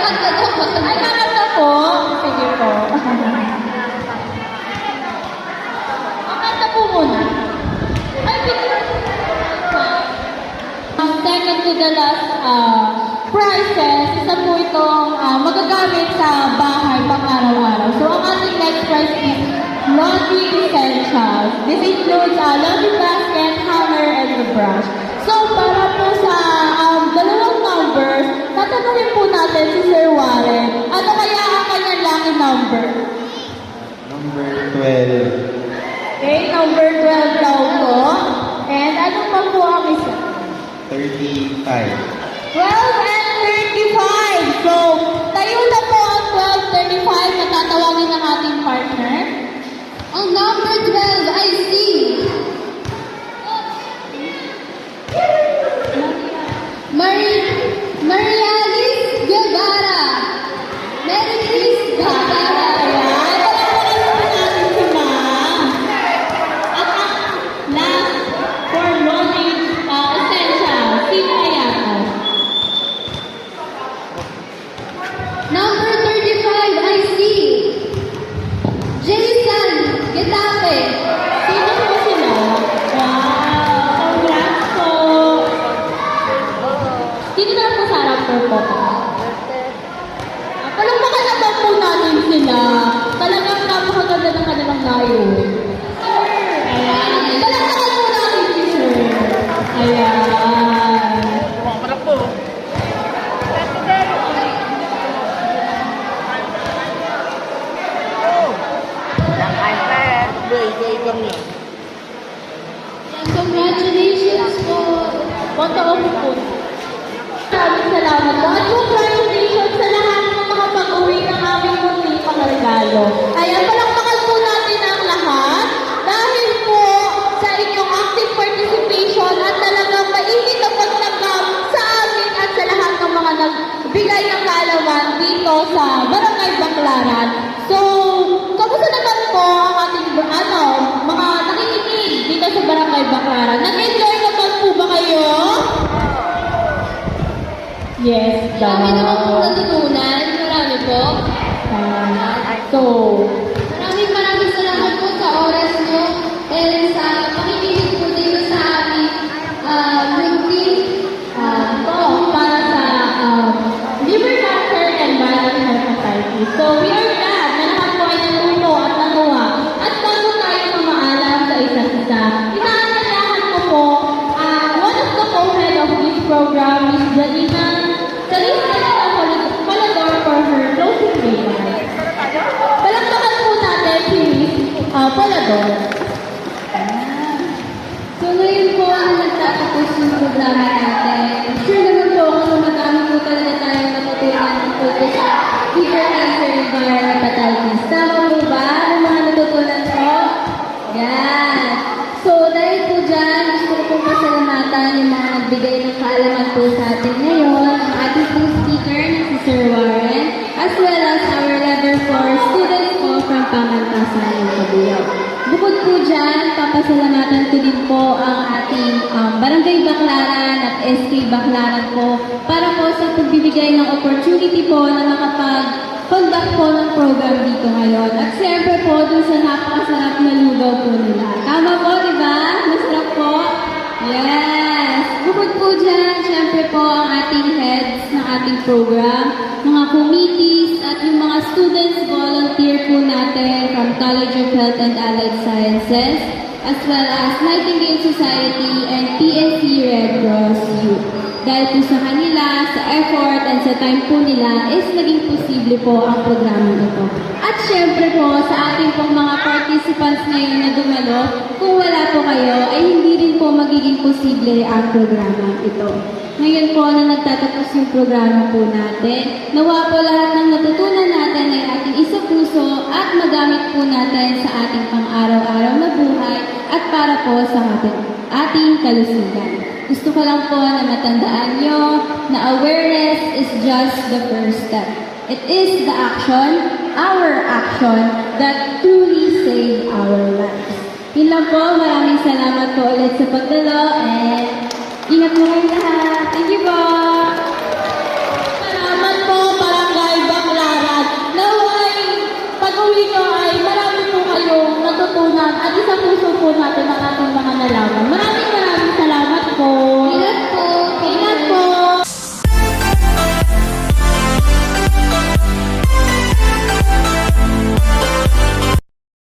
kakanta daw. Ay, kakanta po. Sige po. Kakanta po muna. Ay, second to the last prizes, isa po itong magagamit sa bahay pang araw-araw. So, ang ating next prize is laundry essentials. This includes laundry basket, hammer, and the brush. So, para po sa dalawang numbers, tatanungin po natin si Sir Warren, ano kaya ang kanyang lucky number? Number 12. Okay, number 12 daw po. And ano pa po ang isa? 35. 12 and 35. So, tayo na po ang 12:35 na tatawagin ng ating partner. Ang number 12, I see. Marialis Guevara. Mary Chris Guevara. Ayan, palakpakan po natin si Ma'am. At ang last for laundry essentials, sino kaya po? Number 35, I see. Jason Getafe. Sino po sila? Wow, congrats po. Sino na po sa harap po? Palakpakan naman po natin sila. Talagang napakaganda ng kanilang layo. Ayan. Palakpakan po natin si Sir. Ayan. Congratulations po. Photo po. Maraming salamat po. At congratulations sa lahat ng makapag-uwi ng aming munting pangregalo. Ayan, palakpakan po natin ang lahat dahil po sa inyong active participation at talagang mainit na pagtanggap sa amin at sa lahat ng mga nagbigay ng kaalaman dito sa Barangay Baclaran. So, kamusta naman po ang ating mga nakikinig dito sa Barangay Baclaran? Nag-enjoy naman po ba kayo? Yes, Marami naman po daw. natutunan. Marami po. So, Maraming salamat po sa oras nyo and sa pakikinig po dito sa aming routine. ito para sa Liver Cancer and Violent Heart Society. So, we are glad na lahat po ay natuto at natuwa at bago tayo mamaalam sa isa't isa. Inaanyayahan ko po, one of the co-head of this program is Janina Palador for her closing remarks. Palakpakan po natin si Miss Palador. So ngayon po ang nagtatapos yung programa natin. Sure naman po kung madami po talaga tayong natutunan tungkol sa liver cancer and viral hepatitis. Tama po ba ang mga natutunan po? Yan. So dahil po dyan, gusto ko pong pasalamatan yung mga nagbigay ng kaalaman po sa atin ngayon, ang ating po speaker na si Sir Warren, as well as our level 4 students po from Pamantasan ng Kabuyao. Bukod po dyan, papasalamatan ko din po ang ating Barangay Baclaran at SK Baclaran po para po sa pagbibigay ng opportunity po na makapag-conduct po ng program dito ngayon. At siyempre po dun sa napakasarap na lugaw po nila. Tama po, di ba? Masarap po? Yes! Bukod po dyan, siyempre po ang ating heads ng ating program, mga committees at yung mga students volunteer po natin from College of Health and Allied Sciences, as well as Nightingale Society and PNC Red Cross Youth. Dahil po sa kanila, sa effort and sa time po nila is naging posible po ang programa ito. At syempre po sa ating pong mga participants ngayon na dumalo, kung wala po kayo ay hindi rin po magiging posible ang programa ito. Ngayon po na nagtatapos yung programa po natin, nawa po lahat ng natutunan natin ay ating isapuso at magamit po natin sa ating pang-araw-araw na buhay at para po sa ating kalusugan. Gusto ko lang po na matandaan nyo na awareness is just the first step. It is the action, our action, that truly save our lives. Yun lang po, maraming salamat po ulit sa pagdalo and ingat mo kayong lahat. Thank you po!